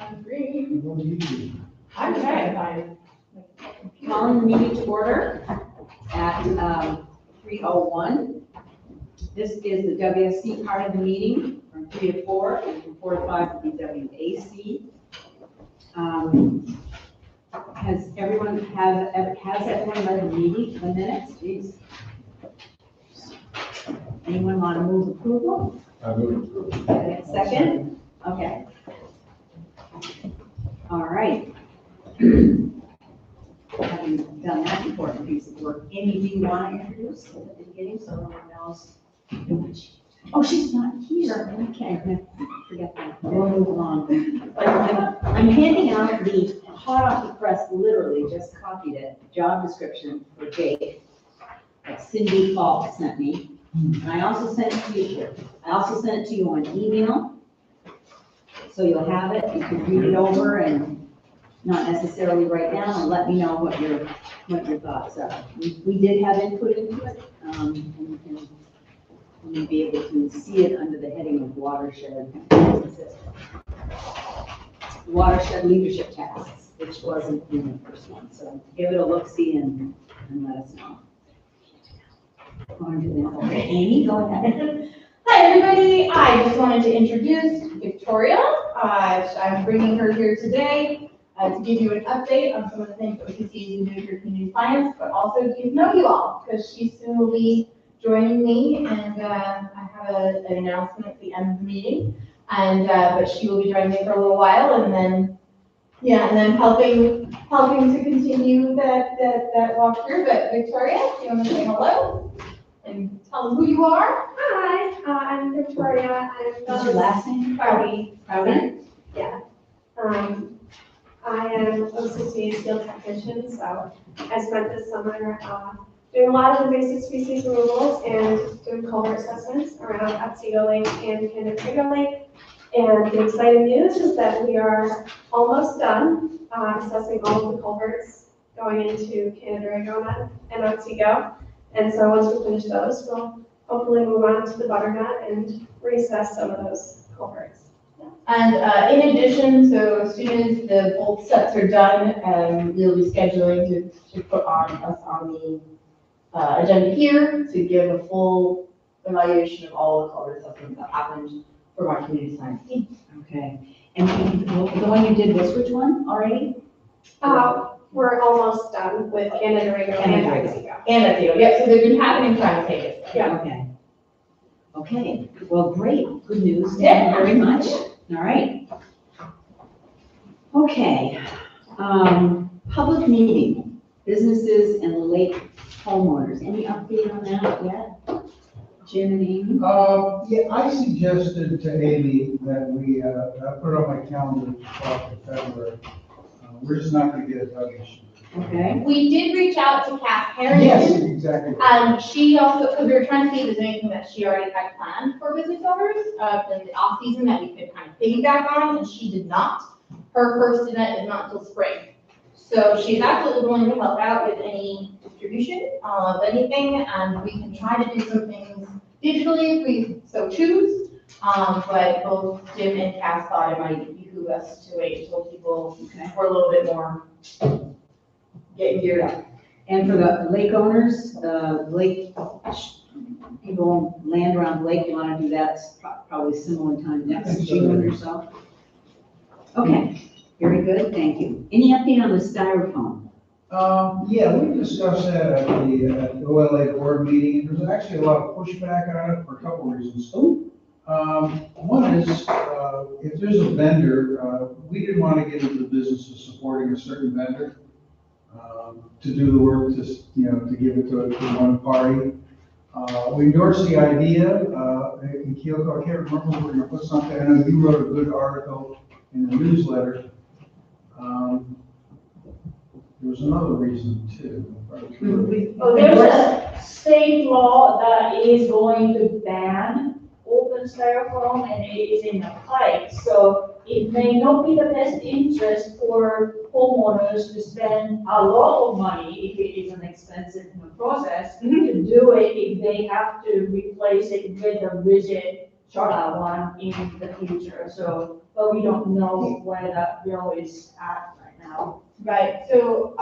Agree. Okay. Calling the meeting to order at 3:01. This is the WSC part of the meeting from 3 to 4, and from 4 to 5 will be WAC. Has everyone read the minutes, please? Anyone want to move approval? I move to Okay, second? Okay. All right. Having done that important piece of work, Amy, do you want to introduce at the beginning so no one knows? Oh, she's not here. Okay, forget that. We'll move along. I'm handing out the hot off the press, literally just copied it, job description for Jake that Cindy Falk sent me. And I also sent it to you. I also sent it to you on email. So you'll have it, you can read it over and not necessarily write down, and let me know what your thoughts are. We did have input into it, and you'll be able to see it under the heading of Watershed. Watershed leadership tasks, which wasn't in the first one, so give it a look-see and let us know. Okay, Amy, go ahead. Hi, everybody. I just wanted to introduce Victoria. I'm bringing her here today to give you an update on some of the things that we can see as we do your community finance, but also to get to know you all, because she soon will be joining me, and I have an announcement at the end of the meeting, and but she will be joining me for a little while, and then helping to continue that walkthrough. But Victoria, do you want to say hello and tell them who you are? Hi, I'm Victoria. What's your last name? Crowdy. Crowdy? Yeah. I am OCC field technician, so I spent this summer doing a lot of invasive species removals and doing culvert assessments around Otsego Lake and Canandaigua Lake. And the exciting news is that we are almost done assessing all of the culverts going into Canandaigua and Otsego. And so once we finish those, we'll hopefully move on to the butternut and reassess some of those culverts. And in addition, so as soon as the both sets are done, we'll be scheduling to put us on the agenda here to give a full evaluation of all the culvert assessments that happened for my community science team. Okay. And the one you did was which one already? We're almost done with Canandaigua and Otsego. And at the, yep, so they've been happening simultaneously. Yeah. Okay. Okay, well, great, good news, thank you very much. All right. Okay, public meeting, businesses and the lake homeowners. Any update on that yet? Jim and Amy? Yeah, I suggested to Amy that we, I put it on my calendar to talk in February. We're just not gonna get it done this year. Okay. We did reach out to Kath Harrington. Yes, exactly. She also, because we were trying to see if there's anything that she already had planned for business owners, in the off season that we could kind of piggyback on, and she did not. Her first event is not until spring. So she's absolutely willing to help out with any distribution of anything, and we can try to do some things digitally if we so choose. But both Jim and Cass thought it might behoove us to wait until people were a little bit more getting geared up. And for the lake owners, the lake, people land around the lake, you want to do that probably similar time next June or so? Okay, very good, thank you. Any update on the styrofoam? Yeah, we discussed that at the OLA board meeting. There's actually a lot of pushback on it for a couple of reasons. One is, if there's a vendor, we didn't want to get into the business of supporting a certain vendor to do the work, to give it to one party. We endorsed the idea in Kyoko. I can't remember if we're going to put something. I know you wrote a good article in the newsletter. There was another reason too. Oh, there's a state law that is going to ban open styrofoam, and it is in a pipe. So it may not be the best interest for homeowners to spend a lot of money if it is an expensive process to do it if they have to replace it with a rigid one in the future, so, but we don't know where that bill is at right now. Right, so,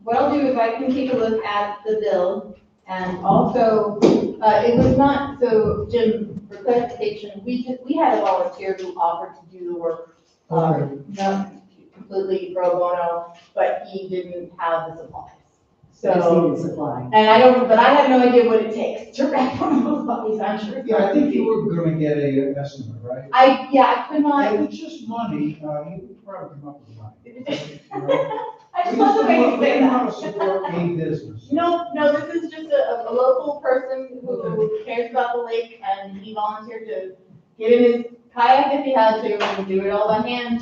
what I'll do is I can take a look at the bill, and also, it was not, so Jim, for clarification, we had a volunteer who offered to do the work. Not completely pro bono, but he didn't have the supplies. Just So, needed supply. and I don't, but I have no idea what it takes to wrap one of those puppies, I'm sure. it's Yeah, I not think easy. you were gonna get a estimate, right? I could not, If it's just money, you could probably come up with money. You know? I just love the way you say We that. want to support a business. No, this is just a local person who cares about the lake, and he volunteered to get in his kayak if he had to, and do it all by hand,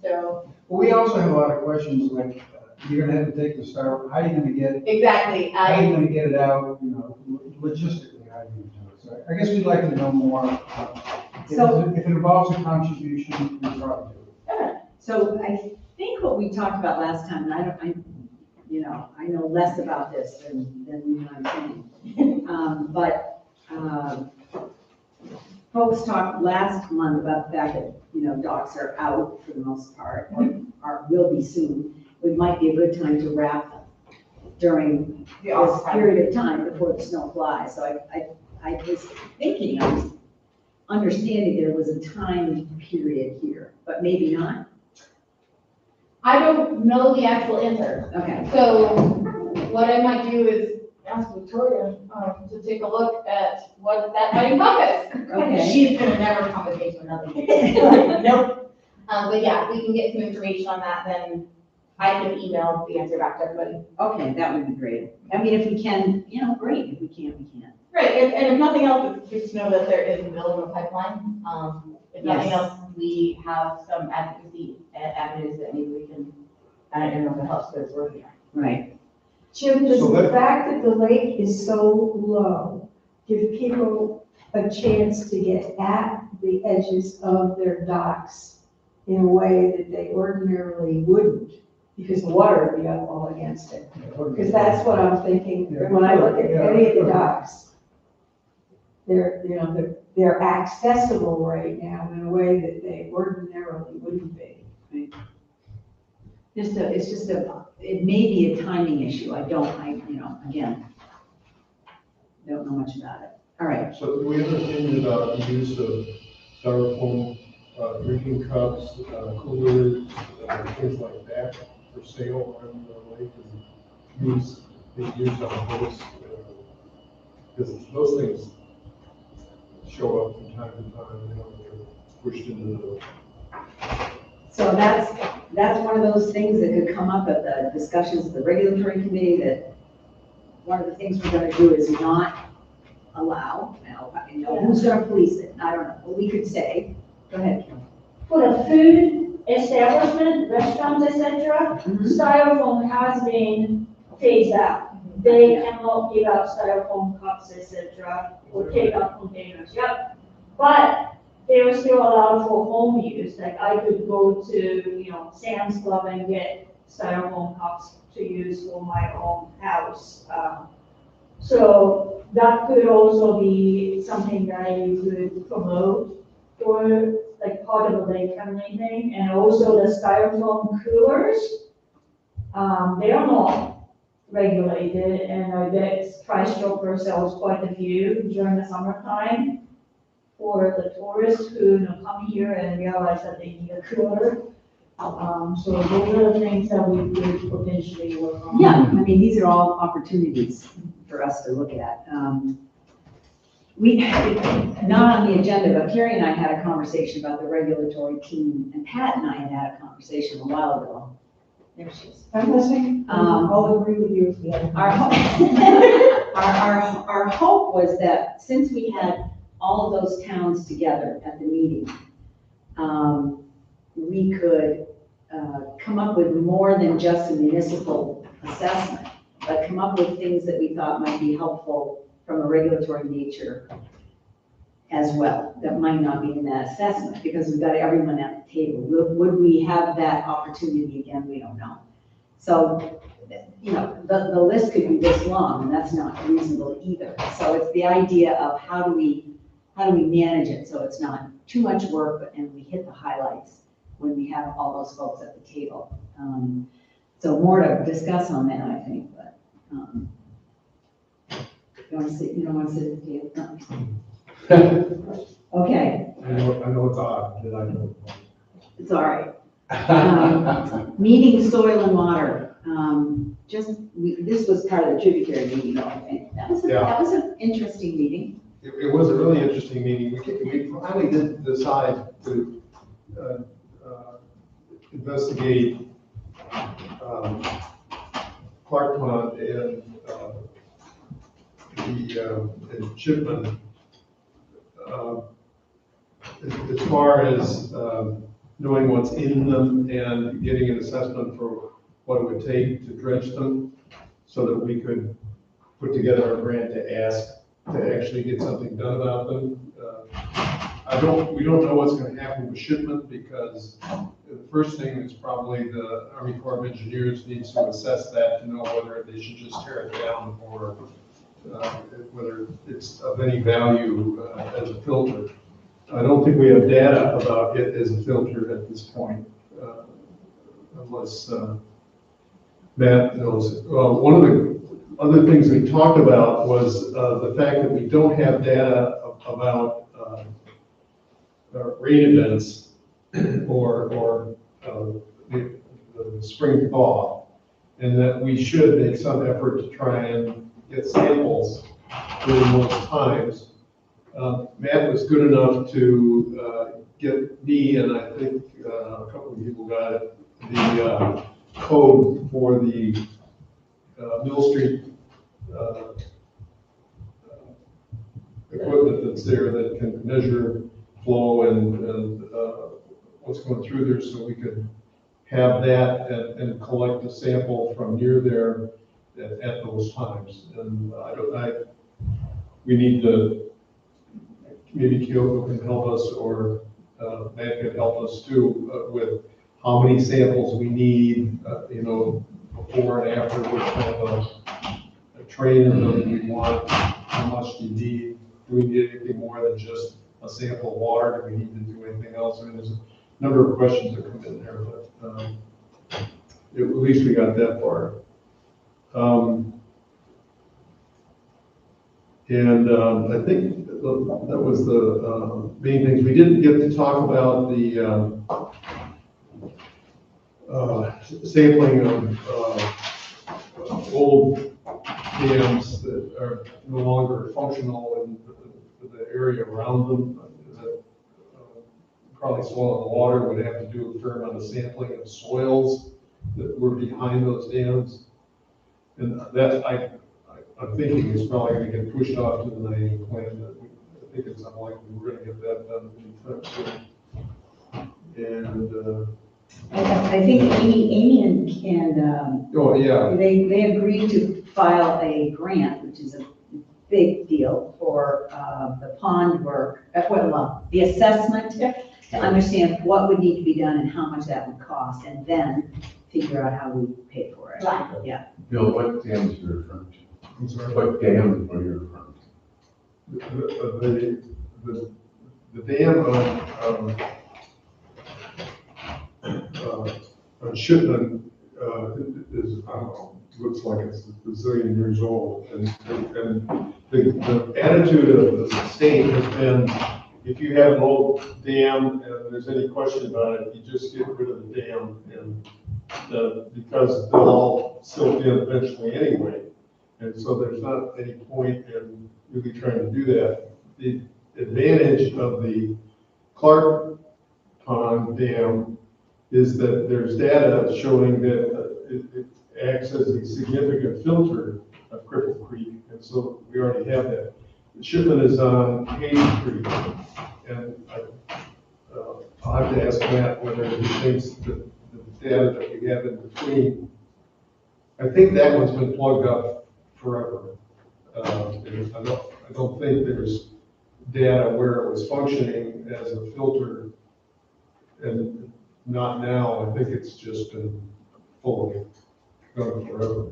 so, But we also have a lot of questions, like, you're gonna have to take the start, how are you gonna get, exactly, how are you gonna get it out, you know, logistically, how are you gonna do it? So I guess we'd like to know more. If it involves a contribution, we probably do it. So I think what we talked about last time, and I know less about this than you know I'm saying. Folks talked last month about the fact that, dogs are out for the most part, or will be soon. It might be a good time to wrap them during this period of time before the snow flies. So I was thinking, I was understanding there was a time period here, but maybe not. I don't know the actual answer. Okay. So what I might do is ask Victoria, to take a look at what that might encompass. Okay. She's gonna never compensate to another meeting. Nope. But yeah, if we can get some information on that, then I can email the answer back to everybody. Okay, that would be great. I mean, if we can, great. If we can't, we can't. Right, and if nothing else, it's good to know that there is a bill in the pipeline. If nothing Yes. else, we have some advocacy avenues that maybe we can, I don't know if it helps, but it's working. Right. Jim, does So the that- fact that the lake is so low give people a chance to get at the edges of their docks in a way that they ordinarily wouldn't? Because the water would be up all against it. Because that's what I'm thinking, when I look at any of the docks. They're accessible right now in a way that they ordinarily wouldn't be. It may be a timing issue. again, don't know much about it. All right. So do we have an opinion about the use of styrofoam drinking cups, coolers, things like that for sale on the lake and being used on boats? Because those things show up from time to time, they're pushed into the. So that's one of those things that could come up at the discussions of the regulatory committee, that one of the things we're gonna do is not allow, who's gonna police it? I don't know. Well, we could say, go ahead, Kim. For the food establishment, restaurants, etc., styrofoam has been phased out. They cannot give out styrofoam cups, etc., or take out containers, yep. But they are still allowed for home use, like I could go to, Sam's Club and get styrofoam cups to use for my own house. So that could also be something that you could promote for like part of the lake friendly thing. And also the styrofoam coolers, they are not regulated, and I bet Price Chopper sells quite a few during the summertime for the tourists who come here and realize that they need a cooler. So those are the things that we could potentially work on. Yeah, I mean, these are all opportunities for us to look at. Not on the agenda, but Carrie and I had a conversation about the regulatory team, and Pat and I had a conversation a while ago. There she is. I'm listening, I'll agree with you if the other. Our hope was that since we had all of those towns together at the meeting, we could come up with more than just a municipal assessment, but come up with things that we thought might be helpful from a regulatory nature as well, that might not be in that assessment, because we've got everyone at the table. Would we have that opportunity again? We don't know. So, the list could be this long, and that's not reasonable either. So it's the idea of how do we how do we manage it so it's not too much work and we hit the highlights when we have all those folks at the table. So more to discuss on that, I think, but, you want to sit, you don't want to sit at the table? No. Okay, I know it's odd that I don't. it's all right. Meeting soil and water, this was part of the tributary meeting, though, I think. That was an interesting meeting. It was a really interesting meeting. We finally did decide to investigate Clark Pond and and Shipman. As far as knowing what's in them and getting an assessment for what it would take to dredge them, so that we could put together a grant to ask to actually get something done about them. We don't know what's going to happen with Shipment, because the first thing is probably the Army Corps of Engineers needs to assess that to know whether they should just tear it down or whether it's of any value as a filter. I don't think we have data about it as a filter at this point, unless Matt knows. One of the other things we talked about was the fact that we don't have data about rain events or the spring thaw, and that we should make some effort to try and get samples during those times. Matt was good enough to get me, and I think a couple of people got it, the code for the Mill Street equipment that's there that can measure flow and what's going through there, so we could have that and collect a sample from near there at those times. And we need to, maybe Kyoko can help us, or Matt could help us too, with how many samples we need, before and after, what kind of a train of them we want, how much do you need, do we need anything more than just a sample of water, do we need to do anything else? I mean, there's a number of questions that come in there, but at least we got that far. I think that was the main things. We didn't get to talk about the sampling of old dams that are no longer functional in the area around them. Probably soil and water would have to do a fair amount of sampling of soils that were behind those dams. And that I'm thinking is probably going to get pushed off to the 90 plan. I think it's unlikely we're going to get that done anytime soon. And I think Amy and oh yeah, they agreed to file a grant, which is a big deal for the pond work, the assessment to understand what would need to be done and how much that would cost, and then figure out how we pay for it. Right. Yeah. Bill, what dams are you referring to? I'm sorry. What dams are you referring to? The dam on Shipman is, I don't know, looks like it's a bazillion years old. And the attitude of the state has been, if you have an old dam and there's any question about it, you just get rid of the dam, and because they'll all silt in eventually anyway. And so there's not any point in really trying to do that. The advantage of the Clark Pond Dam is that there's data showing that it acts as a significant filter of Cripple Creek, and so we already have that. The Shipment is on Hayes Creek, and I'll have to ask Matt whether he thinks that the data that we have in between, I think that one's been plugged up forever. I don't think there's data where it was functioning as a filter, and not now. I think it's just been full of gone forever.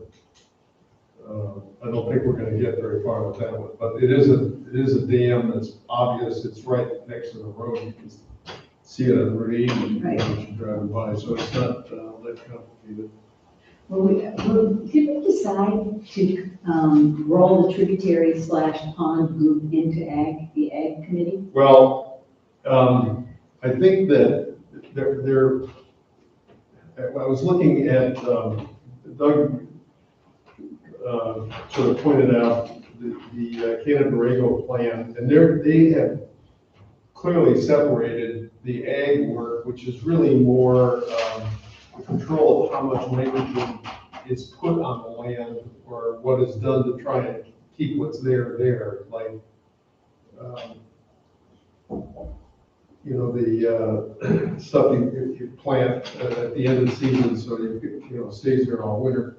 I don't think we're gonna get very far with that one, but it is a dam that's obvious, it's right next to the road, you can see it on Route 80 Right. as you're driving by, so it's not that complicated. Did we decide to roll the tributary / pond group into the ag committee? Well, I think that I was looking at, Doug sort of pointed out the Canada Borrego plan, and they have clearly separated the ag work, which is really more the control of how much nitrogen is put on the land or what is done to try and keep what's there, like, the stuff you plant at the end of the season, so it stays there all winter.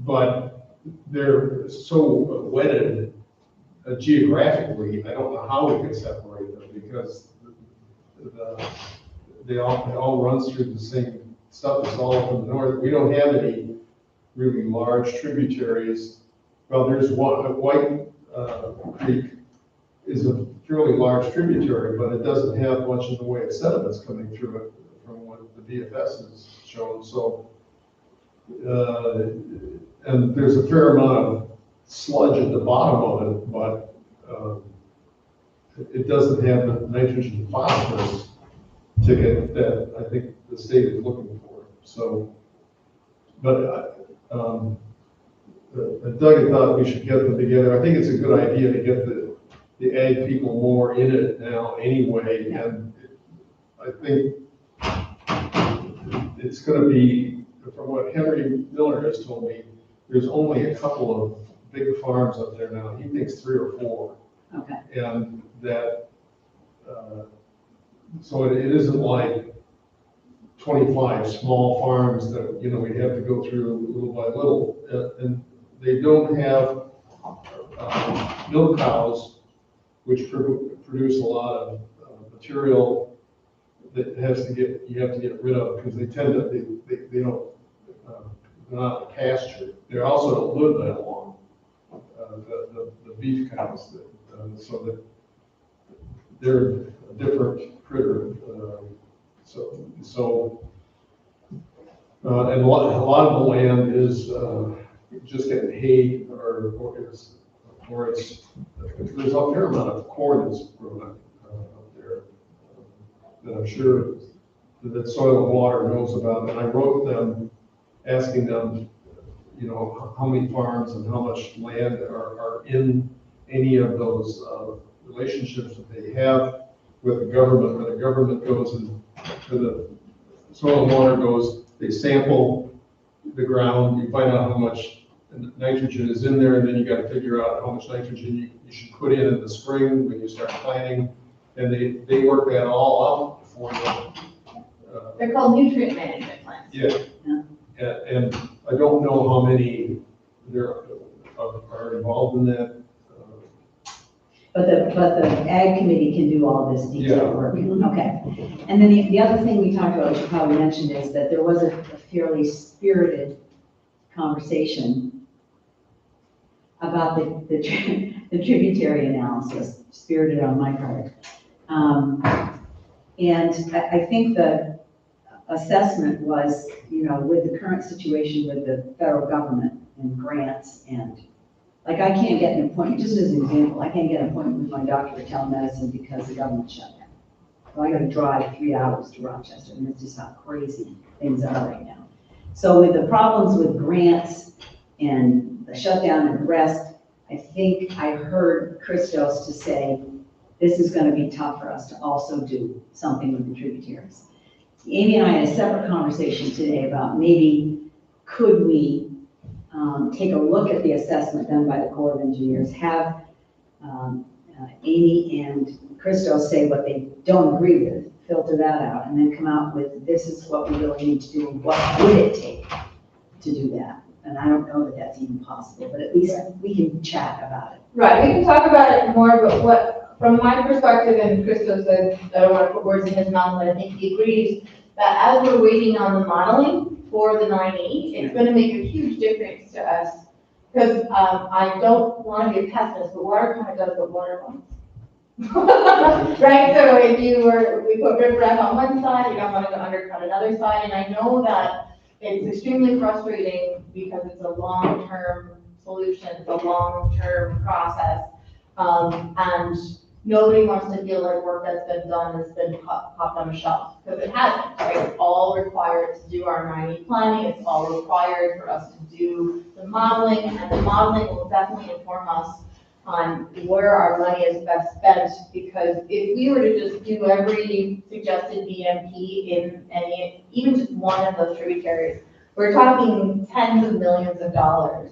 But they're so wedded geographically, I don't know how we can separate them because it all runs through the same stuff. It's all up in the north. We don't have any really large tributaries. Well, there's one, White Creek is a fairly large tributary, but it doesn't have much in the way of sediments coming through it from what the BFS has shown. So, and there's a fair amount of sludge at the bottom of it, but it doesn't have the nitrogen and phosphorus ticket that I think the state is looking for. So, but Doug had thought we should get them together. I think it's a good idea to get the ag people more in it now anyway, and I think it's going to be, from what Henry Miller has told me, there's only a couple of big farms up there now. He thinks 3 or 4. Okay. And that, so it isn't like 25 small farms that, we'd have to go through little by little. And they don't have milk cows, which produce a lot of material that you have to get rid of because they tend to, they don't, they're not pasture. They also don't live that long, the beef cows, so that they're a different critter. And a lot of the land is just getting hay or it's, there's a fair amount of corn that's grown up there that I'm sure that Soil and Water knows about. And I wrote them asking them, how many farms and how much land are in any of those relationships that they have with the government, where the government goes and the Soil and Water goes, they sample the ground, you find out how much nitrogen is in there, and then you got to figure out how much nitrogen you should put in the spring when you start planting, and they work that all out for you. They're called nutrient management plans. Yeah. And I don't know how many there are involved in that. But the ag committee can do all this detailed work. Okay. And then the other thing we talked about, which you probably mentioned, is that there was a fairly spirited conversation about the tributary analysis, spirited on my part. And I think the assessment was, with the current situation with the federal government and grants and, like, I can't get an appointment, just as an example, I can't get an appointment with my doctor for telemedicine because the government shut down. So I gotta drive 3 hours to Rochester, and it's just how crazy things are right now. So with the problems with grants and the shutdown and the rest, I think I heard Christos to say, this is gonna be tough for us to also do something with the tributaries. Amy and I had a separate conversation today about maybe could we take a look at the assessment done by the Corps of Engineers, have Amy and Christos say what they don't agree with, filter that out, and then come out with, this is what we really need to do, and what would it take to do that? And I don't know that that's even possible, but at least we can chat about it. Right, we can talk about it more, but what, from my perspective, and Christos said, I don't want to put words in his mouth, but I think he agrees, that as we're waiting on the modeling, for the 9E. It's gonna make a huge difference to us. Because, I don't wanna be a pessimist, but water kind of does what water wants. Right, so if we put riprap on one side, we don't want it to undercut another side, and I know that it's extremely frustrating because it's a long-term solution, it's a long-term process. And nobody wants to feel like work that's been done has been popped on a shelf, because it hasn't, right? It's all required to do our 9E planning, it's all required for us to do the modeling, and the modeling will definitely inform us on where our money is best spent, because if we were to just do every suggested BMP in any, even just one of those tributaries, we're talking tens of millions of dollars.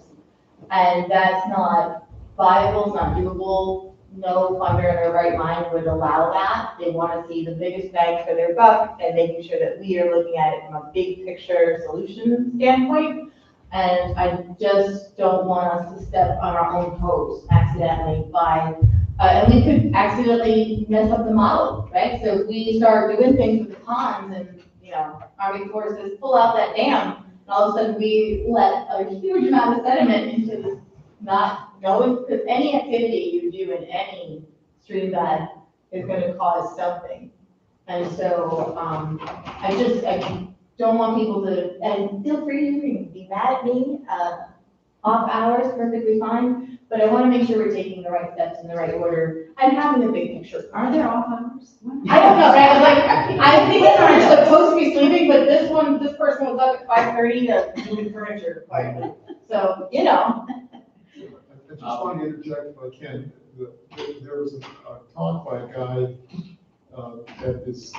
And that's not viable, it's not doable. No funder in their right mind would allow that. They want to see the biggest bang for their buck and making sure that we are looking at it from a big picture solution standpoint. And I just don't want us to step on our own toes accidentally by, and we could accidentally mess up the model, right? So if we start doing things with the ponds and, Army Corps says, pull out that dam, and all of a sudden we let a huge amount of sediment into this, not knowing, because any activity you do in any stream bed is going to cause something. And so, I don't want people to, and feel free to be mad at me, off hours, perfectly fine, but I want to make sure we're taking the right steps in the right order and having a big picture. Are there off hours? I don't know, right? I think they're supposed to be sleeping, but this person was up at 5:30 to moving furniture quietly. So, I just want to interject if I can. There was a talk by a guy at this. I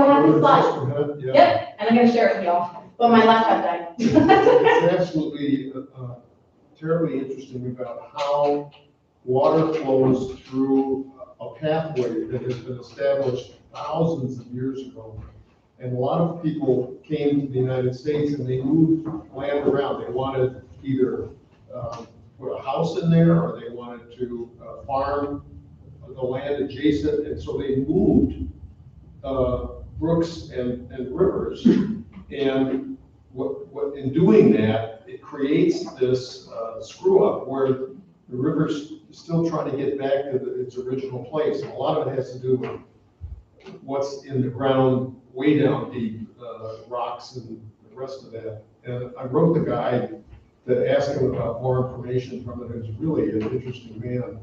have the slide. Yeah. Yep, and I'm gonna share it with y'all, but my laptop died. It's absolutely terribly interesting about how water flows through a pathway that has been established thousands of years ago. And a lot of people came to the United States and they moved land around. They wanted either put a house in there, or they wanted to farm the land adjacent, and so they moved brooks and rivers. And what in doing that, it creates this screw up where the river's still trying to get back to its original place. And a lot of it has to do with what's in the ground way down deep, rocks and the rest of that. And I wrote the guy to ask him about more information from it. He's really an interesting man.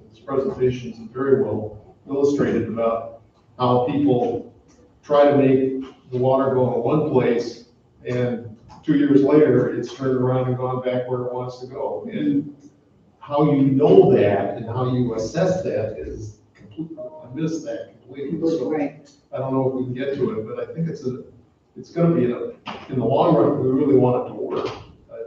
His presentations are very well illustrated about how people try to make the water go in one place, and 2 years later, it's turned around and gone back where it wants to go. And how you know that and how you assess that is completely, I miss that completely. So Right. I don't know if we can get to it, but I think it's going to be in the long run, we really want it to work.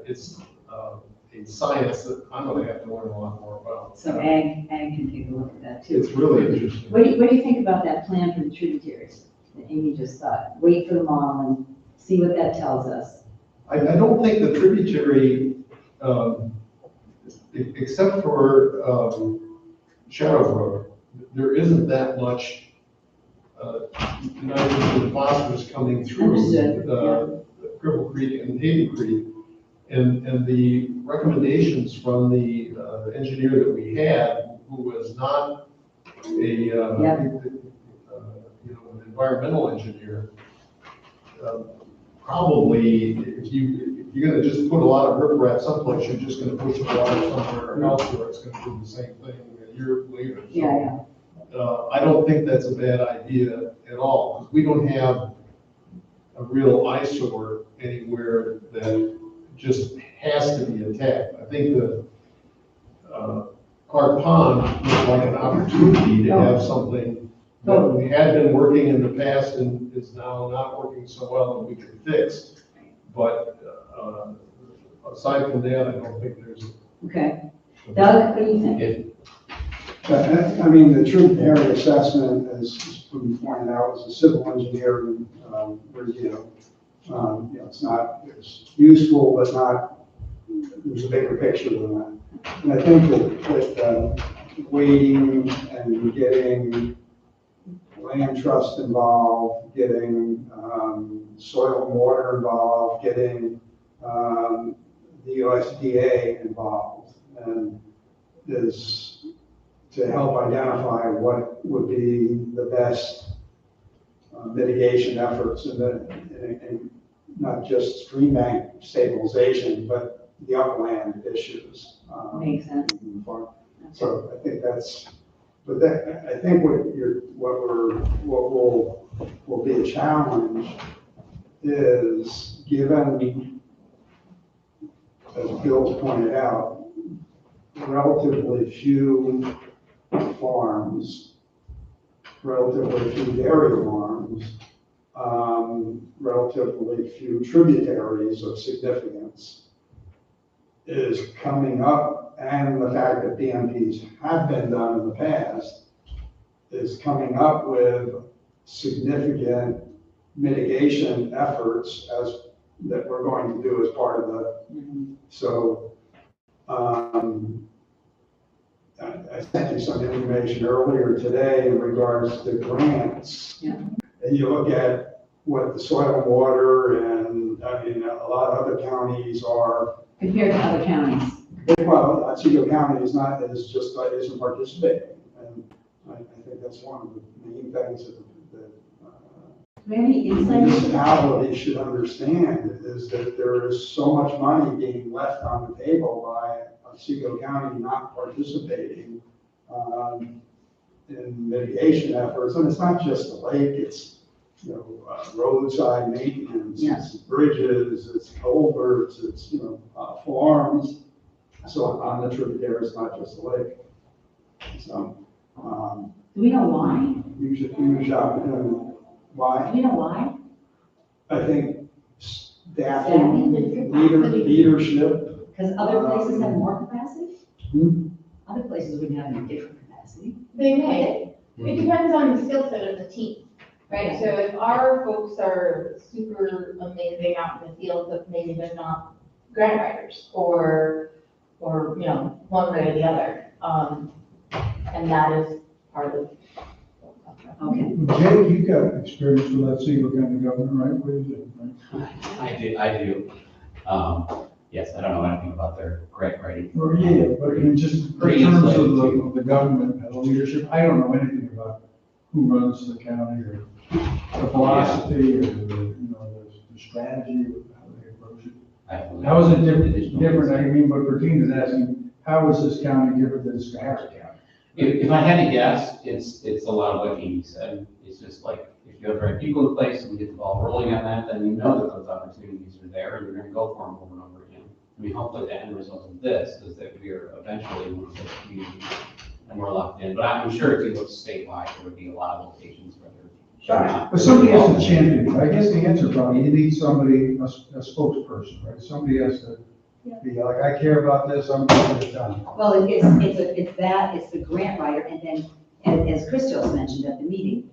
It's a science that I'm going to have to learn a lot more about. So ag can take a look at that too. It's really interesting. What do you think about that plan for the tributaries that Amy just thought? Wait for the model and see what that tells us. I don't think the tributary, except for Shadow Brook, there isn't that much nitrogen and phosphorus coming through Cripple Creek and Hayden Creek. And the recommendations from the engineer that we had, who was not an environmental engineer, probably if you're going to just put a lot of riprap someplace, you're just going to push the water somewhere else where it's going to do the same thing a year later. So, I don't think that's a bad idea at all, because we don't have a real eyesore anywhere that just has to be attacked. I think the Clark Pond looks like an opportunity to have something that we had been working in the past and is now not working so well that we can fix. But aside from that, I don't think there's. Okay. Doug, what do you think? I mean, the tributary assessment, as we pointed out, as a civil engineer, review. It's not, it's useful, but not, there's a bigger picture than that. And I think that waiting and getting land trust involved, getting soil and water involved, getting the USDA involved, and is to help identify what would be the best mitigation efforts and not just stream bank stabilization, but the upland issues. Makes sense. So I think that's, but that, I think what will be a challenge is given, as Bill pointed out, relatively few farms, relatively few dairy farms, relatively few tributaries of significance is coming up, and the fact that BMPs have been done in the past is coming up with significant mitigation efforts that we're going to do as part of the, so I sent you some information earlier today in regards to grants. Yeah. And you look at what the soil and water and, I mean, a lot of other counties are. Compared to other counties. Well, Otsego County isn't participating. And I think that's one of the main things that Maybe insight. municipalities should understand is that there is so much money being left on the table by Otsego County not participating in mitigation efforts. And it's not just the lake, it's, roadside maintenance, Yes. it's bridges, it's culverts, it's, farms. So on the tributary, it's not just the lake. So, Do we know why? huge opportunity. Why? Do we know why? I think Staffing? leadership. Because other places have more capacity? Hmm? Other places would have a different capacity. They may. It depends on the skill set of the team, right? So if our folks are super amazing out in the field, but maybe they're not grant writers or, one way or the other. And that is part of. Okay. Jake, you've got experience with Otsego County government, right? What is it, right? I do. Yes, I don't know anything about their grant writing. Or, yeah, but I mean, just in terms of the government and the leadership, I don't know anything about who runs the county or the philosophy or the strategy of how they approach it. How is it different? I mean, what Bertine is asking, how is this county different than Spencer County? If I had to guess, it's a lot of what Amy said. It's just like, if you have the right people in place and we get the ball rolling on that, then you know that those opportunities are there and you're gonna go for them over and over again. I mean, hopefully the end result of this is that we are eventually one of those communities and we're locked in. But I'm sure if you look statewide, there would be a lot of locations where they're. But somebody has to champion it. I guess the answer probably, you need somebody, a spokesperson, right? Somebody has to be like, I care about this, I'm getting it done. Well, it's the grant writer, and then, as Christos mentioned at the meeting,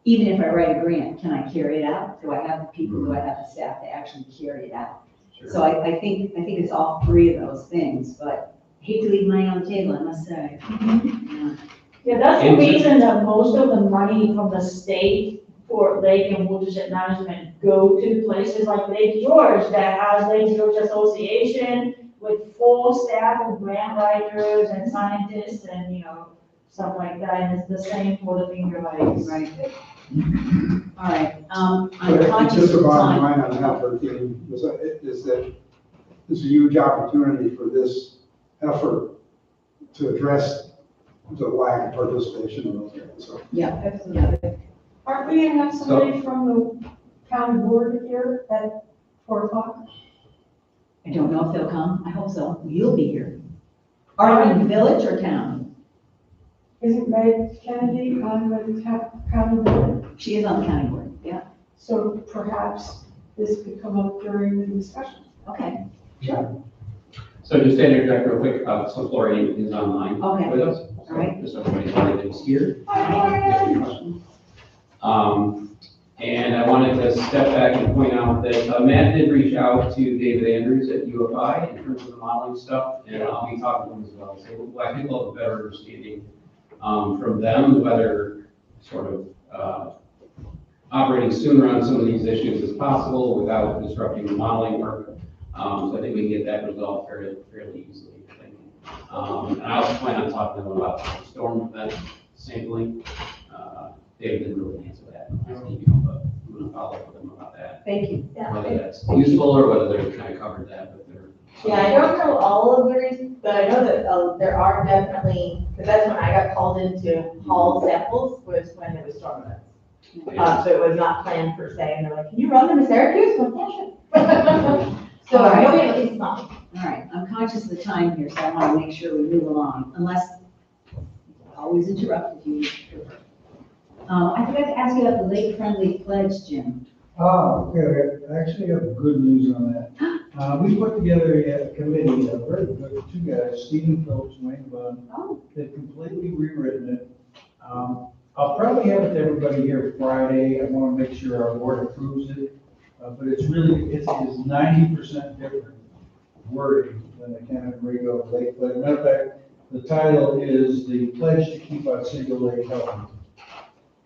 even if I write a grant, can I carry it out? Do I have the people, do I have the staff to actually carry it out? Sure. So I think it's all three of those things, but I hate to leave money on the table, I must say. Yeah, that's the reason that most of the money from the state for lake and watershed management go to places like Lake George that has Lake George Association with full staff of grant writers and scientists and, stuff like that. And it's the same for the Finger Lakes. Right. All right, I'm But conscious just of the bottom time. line on that, Bertine, is that there's a huge opportunity for this effort to address the lack of participation in those areas. So Yeah. Aren't we gonna have somebody from the county board here at 4:00? I don't know if they'll come, I hope so, you'll be here. Are you in the village or town? Isn't Meg Kennedy on the county board? She is on the county board, yeah, So perhaps this could come up during the discussion. okay, So just to interject real quick, so Florian is online Okay. with us. All right. Just so everybody's already is here. And I wanted to step back and point out that Matt did reach out to David Andrews at UFI in terms of the modeling stuff, and I'll be talking to him as well. So I think we'll have a better understanding from them, whether sort of operating sooner on some of these issues as possible without disrupting the modeling work. So I think we can get that resolved fairly easily, I think. And I also plan on talking to them about the storm event sampling. David didn't really answer that in the last email, but I'm gonna follow up with them about that. Thank you. Whether that's useful or whether they're kind of covered that, but they're. Yeah, I don't know all of the reasons, but I know that there are definitely, because that's when I got called into haul samples, was when there was storm events. So it was not planned per se, and they're like, can you run them to Syracuse? I'm like, yeah, sure. So I know we have at least some. All right, I'm conscious of the time here, so I want to make sure we move along, unless I always interrupt if you prefer. I forgot to ask you about the lake-friendly pledge, Jim. Oh, okay, I actually have good news on that. We put together a committee, a very good, two guys, Stephen Phillips, Wayne Bunn. Oh. They've completely rewritten it. I'll probably have it to everybody here Friday. I want to make sure our board approves it. But it's really, it is 90% different wording than the Canada-Rigo Lake Pledge. Matter of fact, the title is The Pledge to Keep Otsego Lake Healthy.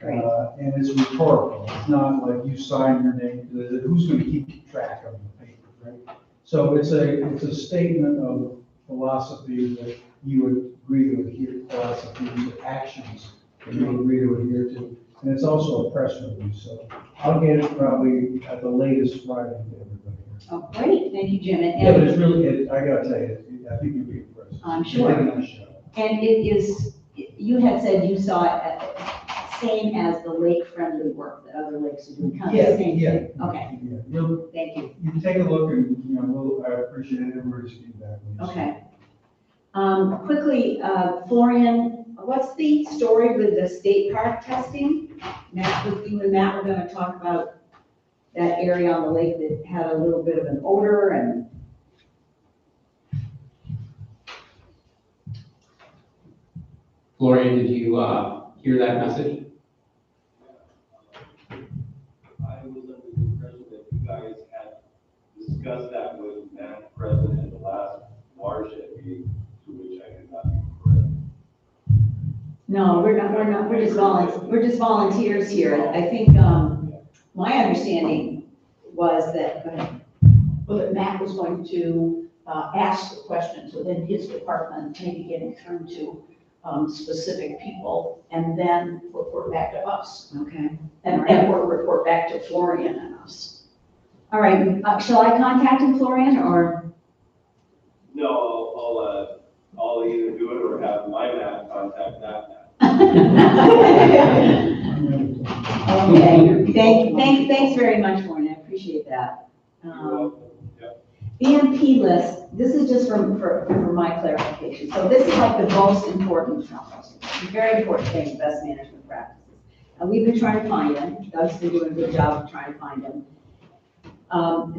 And it's rhetorical. It's not like you sign your name to it. Who's going to keep track of the paper, right? So it's a statement of philosophy that you would agree to adhere, philosophies or actions that you would agree to adhere to. And it's also a press release, so I'll get it probably at the latest Friday to everybody here. Oh, great, thank you, Jim. Yeah, but it's really, I gotta tell you, I think you'll be impressed. I'm sure. It's a nice show. And it is, you had said you saw it same as the lake-friendly work that other lakes are doing, kind of the same thing. Okay, Yeah, you'll, thank you. you take a look and, you know, I appreciate everybody's feedback. Okay. Quickly, Florian, what's the story with the state park testing? Matt, with you and Matt, we're gonna talk about that area on the lake that had a little bit of an odor and. Florian, did you, hear that message? I was under the impression that you guys had discussed that with Madam President at the last Watershed meeting, to which I did not be present. No, we're not, we're just volunteers here. I think, my understanding was that, go ahead. Well, that Matt was going to ask the questions within his department, maybe getting through to specific people, and then report back to us. Okay. And or report back to Florian and us. All right, shall I contact him, Florian, or? No, I'll either do it or have my Matt contact that Matt. Okay, thanks very much, Florian, I appreciate that. You're welcome. Yep. BMP list, this is just for my clarification. So this is like the most important, very important thing, best management practices. And we've been trying to find them. Doug's been doing a good job of trying to find them.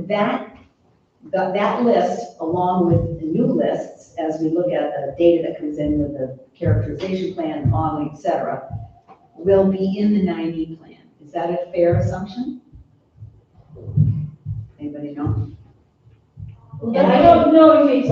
That list, along with the new lists, as we look at the data that comes in with the characterization plan, modeling, et cetera, will be in the 90 plan. Is that a fair assumption? Anybody know? And I don't know if it's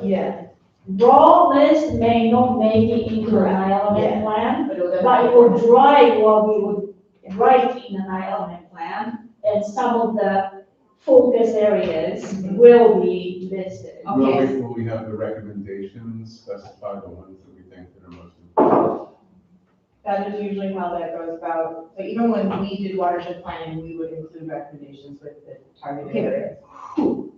Yeah. raw list may not make it into an element plan, but it would drive what we would write in an element plan, and some of the focus areas will be listed. Okay. Will we have the recommendations specify the ones that we think that are most important? That is usually how that goes about. So even when we did watershed planning, we would include recommendations with the targeted Okay. areas. Who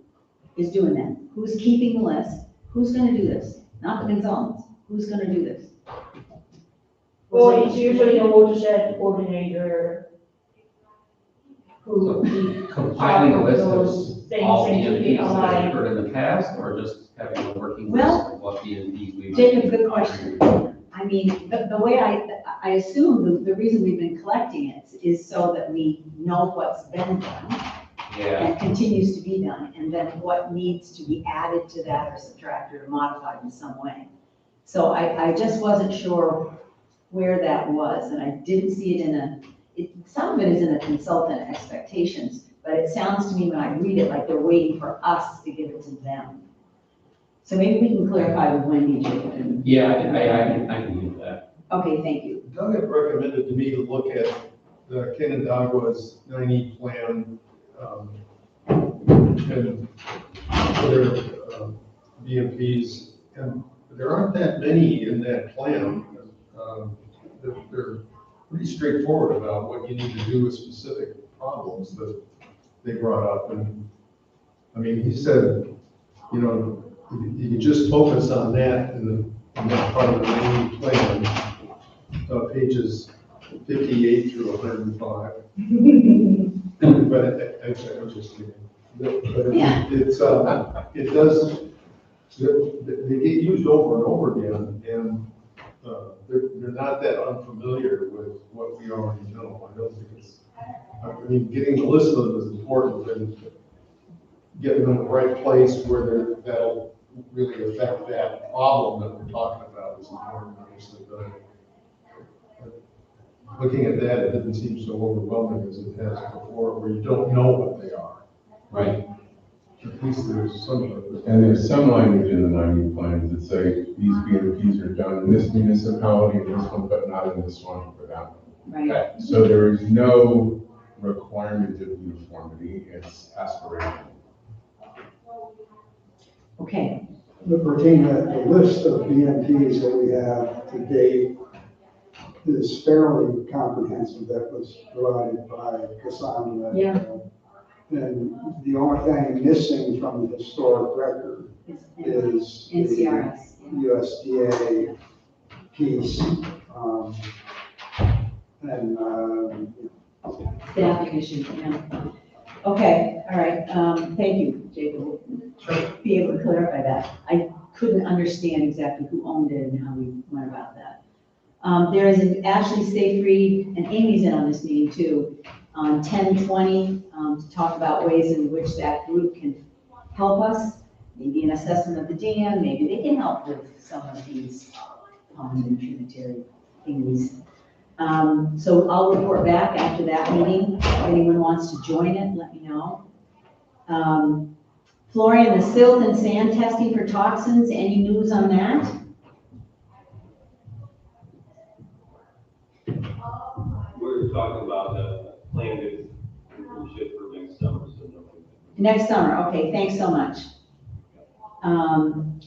is doing that? Who's keeping the list? Who's gonna do this? Not the consultants. Who's gonna do this? Well, it's usually the watershed coordinator who Compiling a list those of things all and keeping BMPs that alive. have occurred in the past, or just having a working list Well, of what BMPs we might. Jacob, be good question. offering? I mean, the way I assume the reason we've been collecting it is so that we know what's been done Yeah, and continues to be done, and then what needs to be added to that or subtracted or modified in some way. So I just wasn't sure where that was, and I didn't see it some of it is in the consultant expectations, but it sounds to me when I read it like they're waiting for us to give it to them. So maybe we can clarify with Wendy, Jacob. yeah, I can do that. Okay, thank you. Doug had recommended to me to look at the Canandaigua's 90 plan, and other BMPs, and there aren't that many in that plan. They're pretty straightforward about what you need to do with specific problems that they brought up. And I mean, he said, you know, you can just focus on that in that part of the 90 plan, pages 58 through 105. But actually, I'm just kidding. But Yeah. it does, they get used over and over again, and they're not that unfamiliar with what we already know. I don't think it's, I mean, getting the list of them is important, and getting them in the right place where that'll really affect that problem that we're talking about is important, obviously. But looking at that, it didn't seem so overwhelming as it has before, where you don't know what they are. Right. At least there's some of it. And there's some language in the 90 plans that say these BMPs are done in this municipality and this one, but not in this one for that one. Right. So there is no requirement of uniformity, it's aspirational. Okay, But Bertina, the list of BMPs that we have to date is fairly comprehensive. That was provided by Cassandra. Yeah. And the only thing missing from the historic record is the NCRS. USDA piece. Staff issue, yeah. Okay, all right, thank you, Jacob. We'll be able to clarify that. I couldn't understand exactly who owned it and how we went about that. There is an Ashley Stay Free, and Amy's in on this meeting too, on 10/20, to talk about ways in which that group can help us. Maybe an assessment of the dam, maybe they can help with some of these pond and tributary things. So I'll report back after that meeting. If anyone wants to join it, let me know. Florian, the silt and sand testing for toxins, any news on that? We're talking about the plan is ship for next summer, so no. Next summer, okay, thanks so much.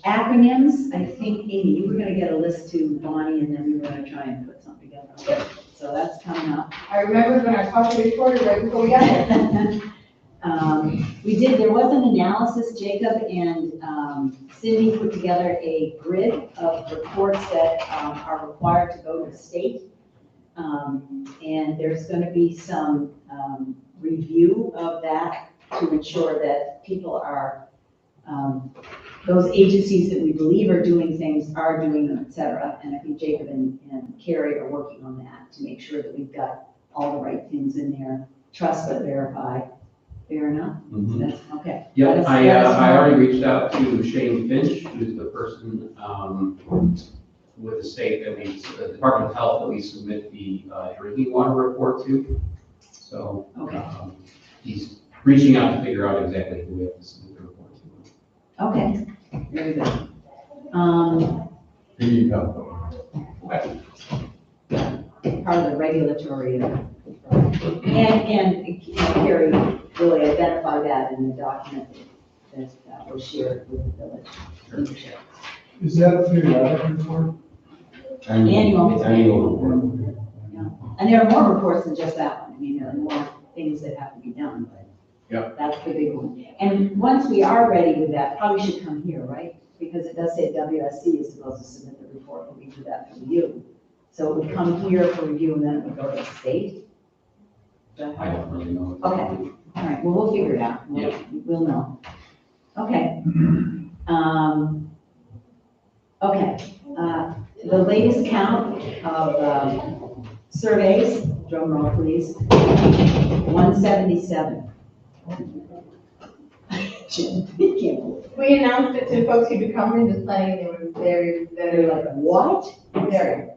Acronyms, I think, Amy, you were gonna get a list to Bonnie, and then we were gonna try and put something together. Yep. So that's coming up. I remember when I talked to the recorder right before we got here. We did, there was an analysis, Jacob and Cindy put together a grid of reports that are required to go to the state. And there's gonna be some review of that to ensure that people are, those agencies that we believe are doing things are doing them, et cetera. And I think Jacob and Carrie are working on that to make sure that we've got all the right things in there. Trust but verify. Fair enough? Mhm. That's, okay. Yep, That is I already reached out to Shane Finch, who's the person with the state that we, the Department of Health that we submit the drinking water report to. So Okay. he's reaching out to figure out exactly who we have to submit the report to. Okay, very good. Who need help? Okay. Part of the regulatory. And Carrie really identified that in the document that was shared with the village leadership. Is that a periodic report? Annual. Annual report. Yeah. And there are more reports than just that one. I mean, there are more things that have to be done, but Yep. that's the big one. And once we are ready with that, probably should come here, right? Because it does say WSC is supposed to submit the report, but we do that for review. So it would come here for review and then it would go to the state. Is that I don't really know. Okay, all right, well, we'll figure it out. Yeah. We'll know. Okay. Okay, the latest count of surveys, drum roll please, 177. Jim, you can't believe it. We announced it to folks who'd be coming to planning, they were very, They're very like, what? Very.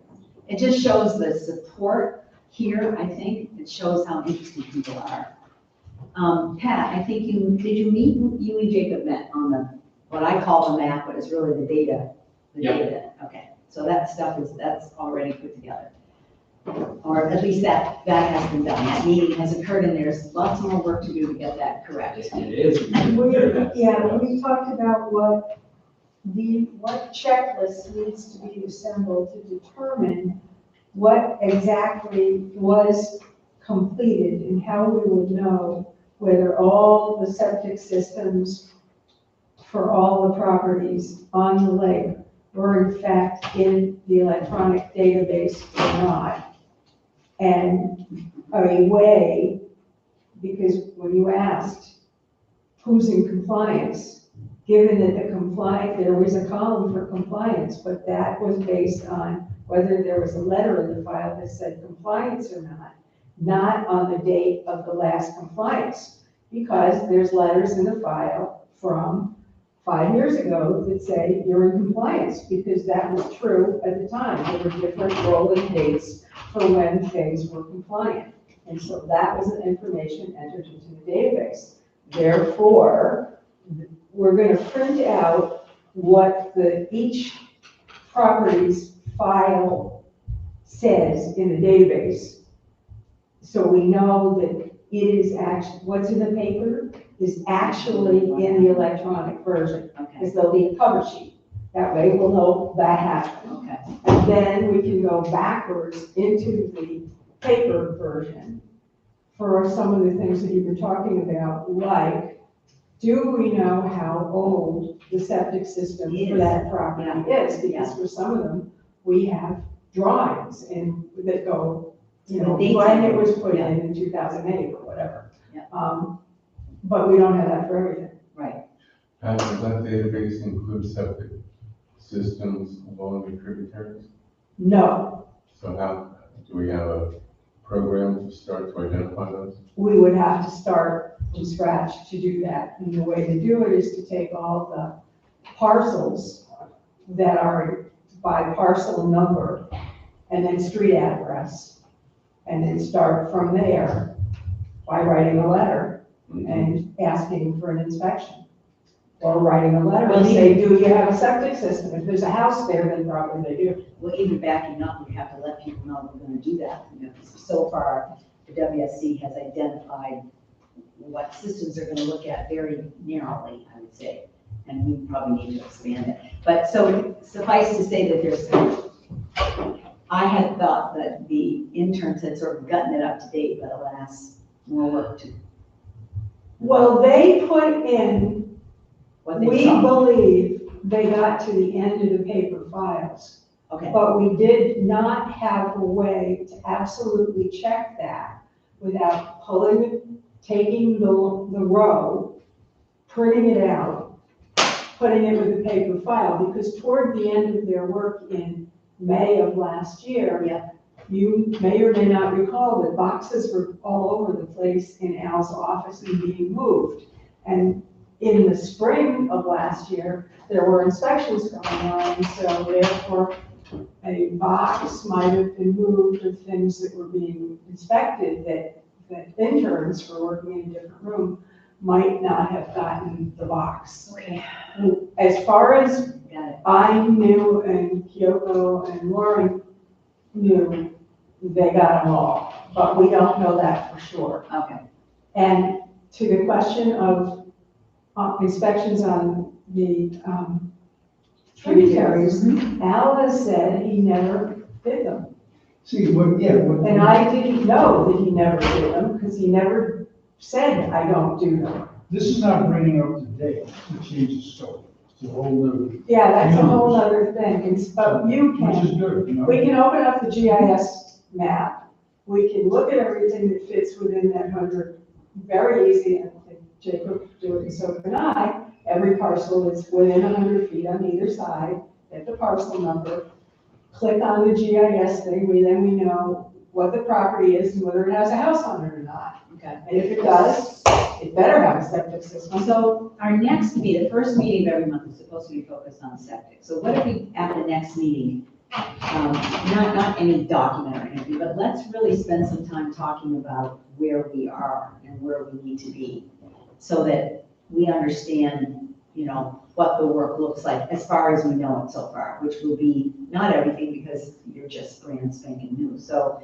It just shows the support here, I think. It shows how interested people are. Pat, I think you and Jacob met on the, what I call the map, but it's really the data. The Yep. data, okay. So that stuff that's already put together. Or at least that has been done. That meeting has occurred and there's lots more work to do to get that correct. It is. We talked about what checklist needs to be assembled to determine what exactly was completed and how we would know whether all the septic systems for all the properties on the lake were in fact in the electronic database or not. And a way, because when you asked who's in compliance, given that there was a column for compliance, but that was based on whether there was a letter in the file that said compliance or not on the date of the last compliance, because there's letters in the file from 5 years ago that say you're in compliance, because that was true at the time. There were different rolling dates for when things were compliant. And so that was the information entered into the database. Therefore, we're going to print out what each property's file says in the database. So we know that it is actually, what's in the paper is actually in the electronic version. Okay. Because there'll be a cover sheet. That way we'll know that happened. Okay. And then we can go backwards into the paper version for some of the things that you were talking about, like, do we know how old the septic system for that property is? Because for some of them, we have drawings that go, when it was put in 2008 or whatever. Yeah. But we don't have that for everything. Right. Does that database include septic systems along the tributaries? No, So how, do we have a program to start to identify those? we would have to start from scratch to do that. And the way to do it is to take all the parcels that are by parcel number and then street address, and then start from there by writing a letter and asking for an inspection. Or writing a letter and say, do you have a septic system? If there's a house there, then probably they do. Well, even backing up, we have to let people know we're gonna do that. So far, the WSC has identified what systems they're gonna look at very narrowly, I would say. And we probably need to expand it. But so suffice to say that I had thought that the interns had sort of gotten it up to date, but alas, more work to. Well, they put in, What they we saw. believe they got to the end of the paper files. Okay. But we did not have a way to absolutely check that without taking the row, printing it out, putting it with the paper file, because toward the end of their work in May of last year, you may or may not recall that boxes were all over the place in Al's office and being moved. And in the spring of last year, there were inspections going on, so therefore a box might have been moved of things that were being inspected that interns for working in a different room might not have gotten the box. Okay. As far as Got it. I knew and Kyoko and Lauren knew, they got them all, but we don't know that for sure. Okay. And to the question of inspections on the tributaries, Al has said he never did them. See, what. And I didn't know that he never did them, because he never said, I don't do them. This is not bringing up to date, to change the scope. It's a whole new. Yeah, that's a whole other thing, but you Which is can, good, we can open up the GIS map. We can look at everything that fits within that 100, very easy, and I think Jacob could do it, and so can I. Every parcel is within 100 feet on either side, get the parcel number, click on the GIS thing, then we know what the property is and whether it has a house on it or not. Okay. And if it does, it better have a septic system. So our next meeting, the first meeting of every month is supposed to be focused on septic. So what if we, at the next meeting, not any document or anything, but let's really spend some time talking about where we are and where we need to be, so that we understand, you know, what the work looks like as far as we know it so far, which will be not everything because you're just brand spanking new. So,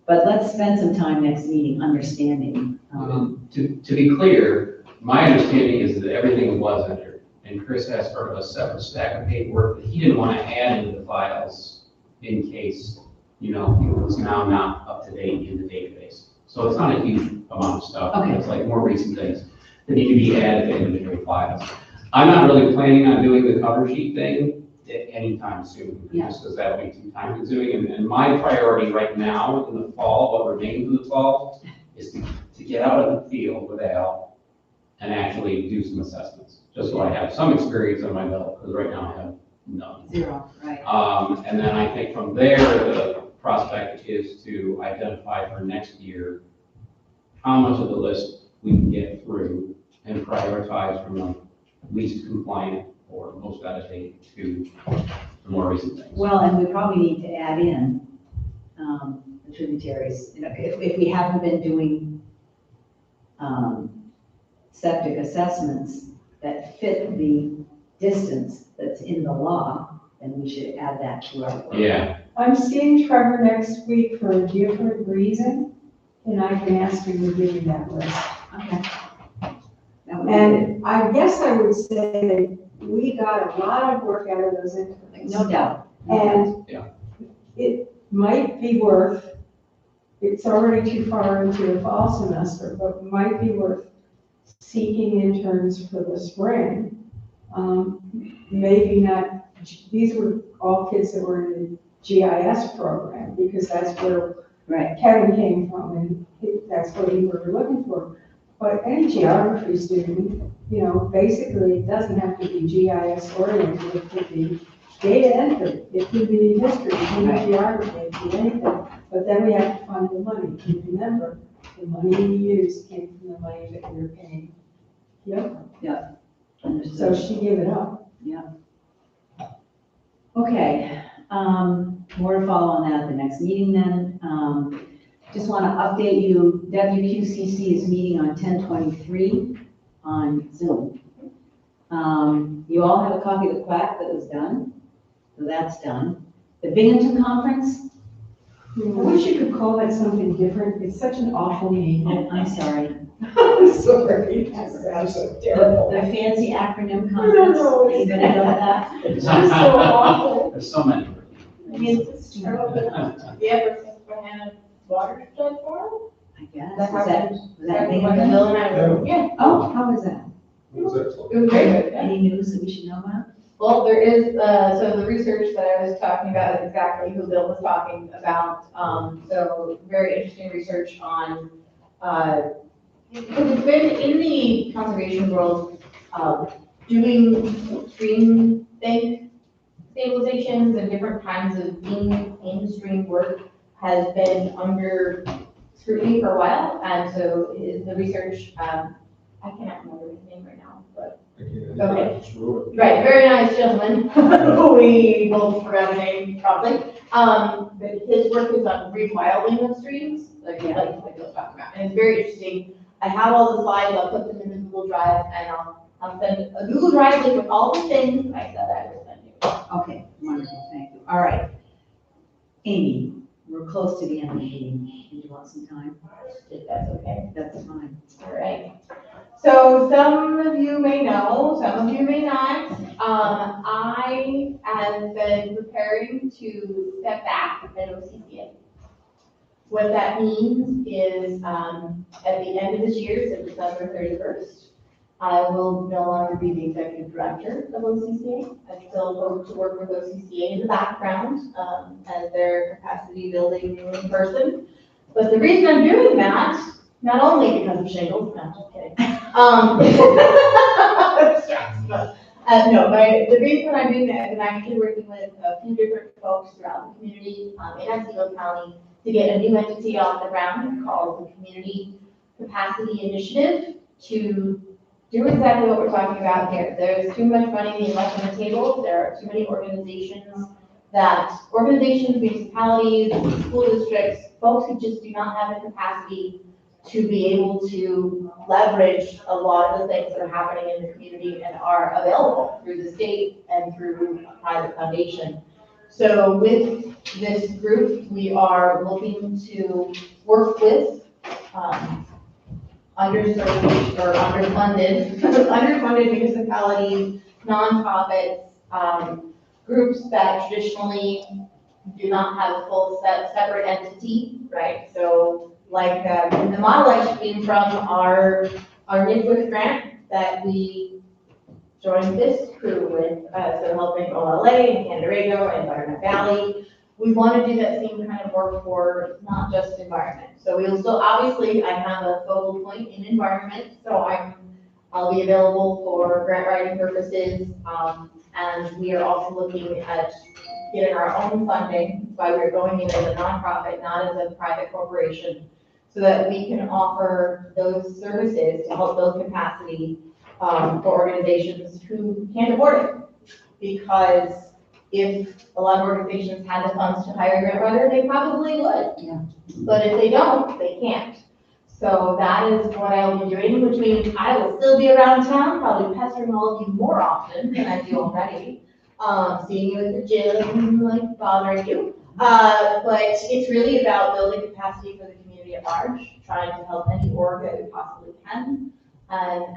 but let's spend some time next meeting understanding. To be clear, my understanding is that everything was entered, and Chris has sort of a separate stack of paperwork that he didn't want to add into the files in case, you know, it was now not up to date in the database. So it's not a huge amount of stuff. Okay. It's like more recent things that need to be added to individual files. I'm not really planning on doing the cover sheet thing anytime soon, Yeah. just because that'll be too time consuming. And my priority right now in the fall, what remains in the fall, is to get out of the field with Al and actually do some assessments, just so I have some experience on my belt, because right now I have none. Zero, right. And then I think from there, the prospect is to identify for next year how much of the list we can get through and prioritize from the least compliant or most out of date to the more recent things. Well, and we probably need to add in the tributaries. You know, if we haven't been doing septic assessments that fit the distance that's in the law, then we should add that to our work. Yeah, I'm seeing Trevor next week for a different reason, and I can ask him to give me that list. Okay. That would be good. And I guess I would say we got a lot of work out of those interviews. No doubt. And Yeah. it might be worth, it's already too far into the fall semester, but it might be worth seeking interns for the spring. Maybe not, these were all kids that were in the GIS program, because that's where Right. Kevin came from, and that's what we were looking for. But any geography student, you know, basically it doesn't have to be GIS oriented, it could be data entry, it could be history, it could be geography, it could be anything. But then we have to find the money, and remember, the money we used came from the money that we were paying. Yep, so Understood. she gave it up. Okay, more to follow on that at the next meeting then. Just want to update you, WQCC is meeting on 10/23 on Zoom. You all have a copy of the quack that was done, so that's done. The Binghamton Conference, I wish you could call that something different, it's such an awful name. oh, I'm sorry, I'm sorry, that's so terrible. the fancy acronym No, conference. no, Are you gonna go with that? It's just so awful. There's so many. I mean, it's terrible. The ever since we had Watershed Forum? I guess, That was happened. that When Binghamton? Bill and I were, yeah, Oh, how was that? What was that? it was very good, yeah. Any news that we should know about? Well, there is, so the research that I was talking about is exactly who Bill was talking about. So very interesting research on, because it's been in the conservation world, doing stream bank stabilizations and different kinds of in-stream work has been under scrutiny for a while. And so the research, I cannot remember his name right now, but okay. Right, very nice gentleman, who we both forgot his name probably. But his work is on rewilding of streams, like I was talking about, and it's very interesting. I have all the slides, I'll put them in the Google Drive, and I'll send a Google Drive link with all the things I said I would send you. Okay, wonderful, thank you. All right. Amy, we're close to the end of the meeting. Do you want some time? If that's okay. That's fine. All right. So some of you may know, some of you may not. I have been preparing to step back at OCCA. What that means is at the end of this year, so December 31st, I will no longer be the executive director of OCCA. I still hope to work with OCCA in the background as their capacity building person. But the reason I'm doing that, not only because of shingles, no, I'm just kidding. The reason I'm doing that is I'm actually working with a few different folks throughout the community in Otsego County to get a new entity off the ground called the Community Capacity Initiative to do exactly what we're talking about here. There's too much money being left on the table. There are too many organizations, municipalities, school districts, folks who just do not have the capacity to be able to leverage a lot of the things that are happening in the community and are available through the state and through a private foundation. So with this group, we are looking to work with underserved or underfunded municipalities, nonprofits, groups that traditionally do not have a full separate entity, right? So like the model actually came from our NIFWIC grant that we joined this crew with, so helping OLA and Candarego and Butternut Valley. We want to do that same kind of work for not just environment. So we will still, obviously, I have a focal point in environment, so I'll be available for grant writing purposes, and we are also looking at getting our own funding. That's why we're going in as a nonprofit, not as a private corporation, so that we can offer those services to help build capacity for organizations who can't afford it. Because if a lot of organizations had the funds to hire a grant writer, they probably would. Yeah. But if they don't, they can't. So that is what I'll be doing, which means I will still be around town, probably pestering all of you more often than I do already. Seeing you at the gym, like bothering you. But it's really about building capacity for the community at large, trying to help any org that we possibly can, and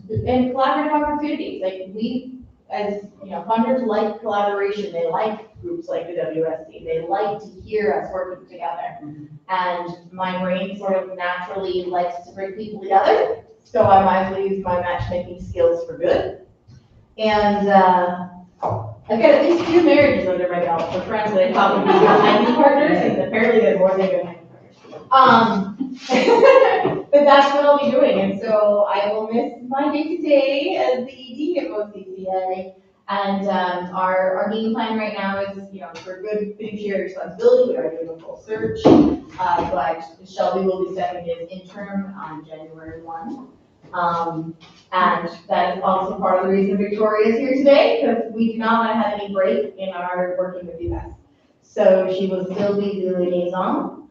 collaborative opportunities. Like we, as you know, funders like collaboration. They like groups like the WSC. They like to hear us working together. And my brain sort of naturally likes to bring people together. So I might as well use my matchmaking skills for good. And I've got at least 2 marriages under my belt for friends that I thought would be good hiking partners, and apparently they're more than good hiking partners. But that's what I'll be doing, and so I will miss my day-to-day as the ED at OCCA. And our game plan right now is, you know, for good fiduciary responsibility, we are doing a full search, but Shelby will be stepping in interim on January 1. And that is also part of the reason Victoria is here today, because we do not want to have any break in our working with you guys. So she will still be the liaison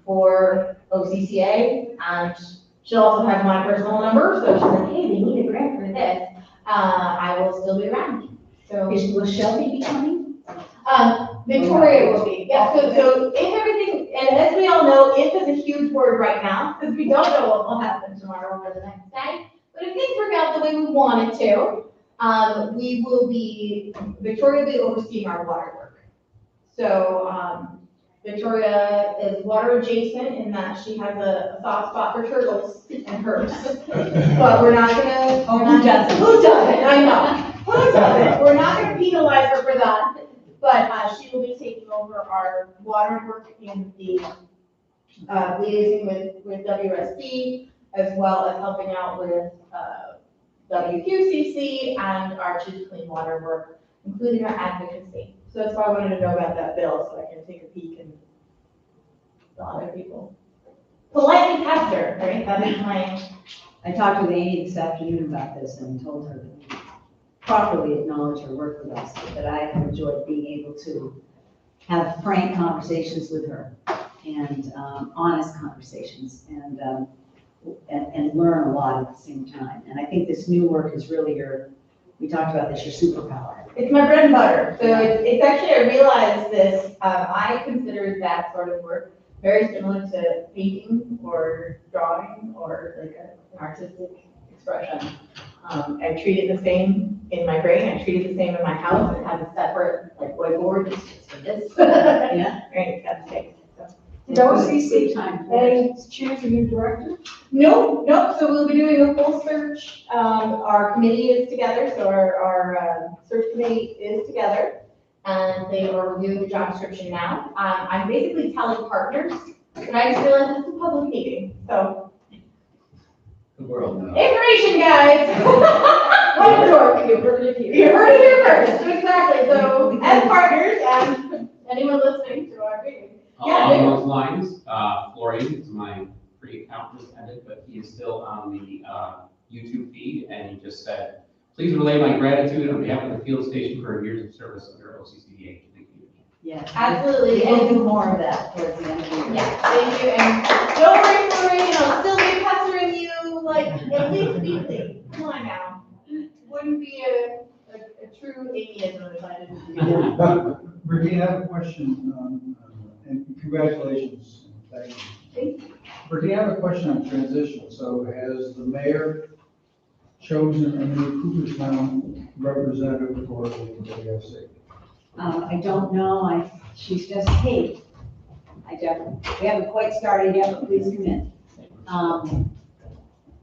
for OCCA, and she'll also have my personal number, so she's like, hey, they need a grant for this. I will still be around. So Will Shelby be coming? Victoria will be. Yeah, so if everything, and as we all know, if is a huge word right now, because we don't know what will happen tomorrow or the next day. But if things work out the way we want it to, Victoria will be overseeing our water work. So, Victoria is water adjacent in that she has a soft spot for turtles and herbs. But we're not gonna. Who doesn't? Who doesn't? I know. Who doesn't? We're not gonna penalize her for that. But she will be taking over our water work in the liaising with WSP, as well as helping out with WQCC and our Choose Clean Water work, including our advocacy. So that's why I wanted to know about that bill, so I can take a peek and other people politely pester, right? That is my. I talked with Amy this afternoon about this and told her that we properly acknowledge her work with us, that I have enjoyed being able to have frank conversations with her and honest conversations and learn a lot at the same time. And I think this new work is really we talked about this, your superpower. It's my bread and butter. So it's actually, I realized this, I consider that sort of work very similar to painting or drawing or like an artistic expression. I treat it the same in my brain. I treat it the same in my house. It has a separate like whiteboard just for this. Yeah. Right, it's got the same. Did OCC choose a new director? No. So we'll be doing a full search. Our committee is together, so our search committee is together, and they are reviewing the job description now. I'm basically telling partners, and I just realized it's a public meeting, so. The world knows. Information, guys. One door. You heard it here first. Exactly. So, as partners, and anyone listening to our meeting. Yeah, Along those lines, Florian is my free account just ended, but he is still on the YouTube feed, and he just said, please relay my gratitude on behalf of the field station for years of service under OCCDH. Thank you. Yes. Absolutely. We will And do more of that towards the end of the year. yeah, thank you. And don't worry for, still be pestering you like at least weekly. Come on now. Wouldn't be a true atheism if I didn't do that. Virginia, I have a question, and congratulations, thank you. Virginia, I have a question on transition. So has the mayor chosen a new Cooperstown representative for the WFC? I don't know, she's just, hey, we haven't quite started yet, but please come in.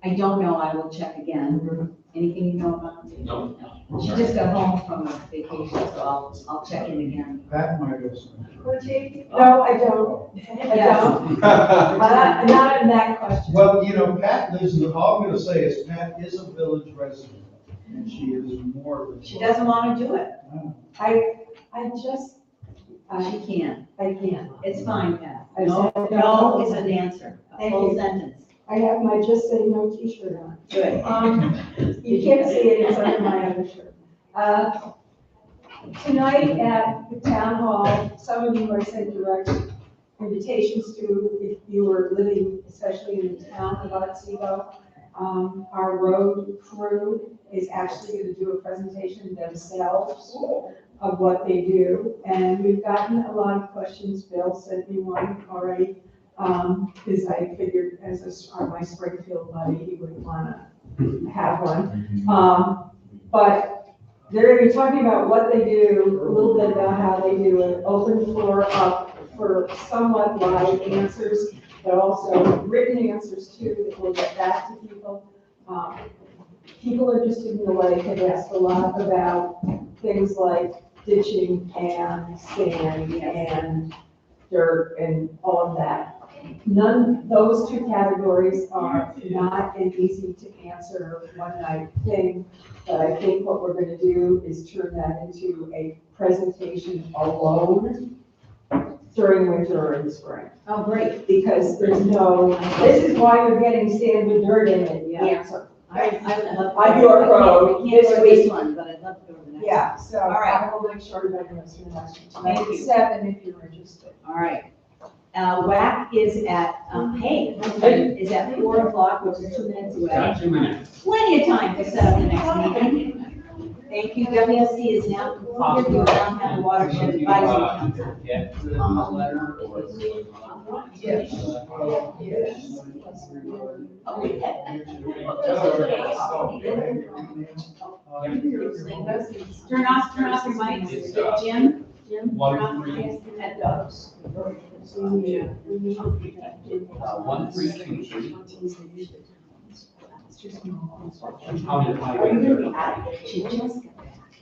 I don't know, I will check again. Anything you know about it? No. She just got home from a vacation, so I'll check in again. Pat might have some. No, I don't. I don't. Not in that question. Well, Pat lives, all I'm gonna say is Pat is a village resident, and she is more than. She doesn't want to do it. I just, She can't. I can't. It's fine, Pat. I No, said no is an answer, a Thank full you. sentence. I have my just say no t-shirt on. Good. You can't see it, it's under my undershirt. Tonight at the town hall, some of you I sent direct invitations to, if you were living, especially in the town of Otsego. Our road crew is actually going to do a presentation themselves of what they do. And we've gotten a lot of questions. Bill sent me one already. Because I figured as my Springfield buddy, he would want to have one. But they're going to be talking about what they do, a little bit about how they do it, open the floor up for somewhat live answers, but also written answers too, that will get back to people. People interested in the lake have asked a lot about things like ditching and sand and dirt and all of that. Those two categories are not an easy to answer one night thing, but I think what we're gonna do is turn that into a presentation alone during winter or in spring. Oh, great. Because there's this is why you're getting sand and dirt in it, Yeah. answer. I would love. On your road We can't this go this week. one, but I'd love to go to the next. Yeah, so All right. I will make sure that goes to the next one. Thank you. 7 if you're interested. All right. WAC is at, is at 4 o'clock, which is 2 minutes away. Got 2 minutes. Plenty of time to set up the next meeting. Thank you. WSC is now concluded. We will now have the Watershed Advisory Council. Get the letter or? Yes. Turn off your mics. It's, Jim? Jim? 1-3. At those. 1-3-2-3.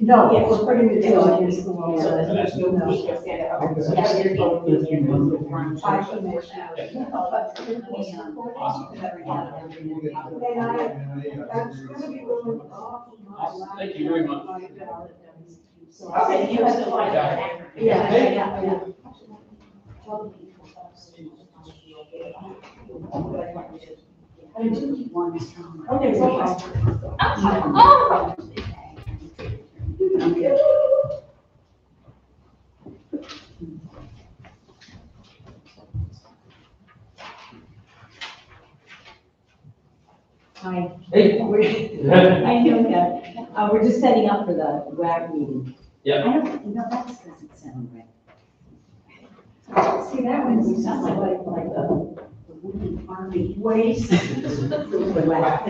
No, yeah, we're putting the two against the wall. So that there's no- I can make sure. That's gonna be going off my laptop. Thank you very much. So Okay, you have to find out. Yeah. Okay, so. Oh, Hi. Hey. I know that. We're just setting up for the WAC meeting. Yeah. I don't, that doesn't sound right. See, that one Sounds like the wooden army waist. The WAC.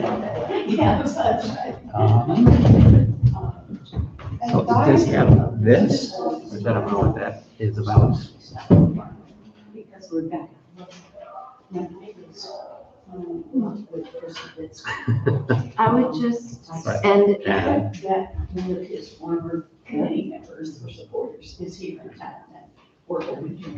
Yeah, that's right. So is this this, which I don't know what that is about. Because we're back. I would just Right. end it. That one of his former committee members or supporters is here in town and working with him.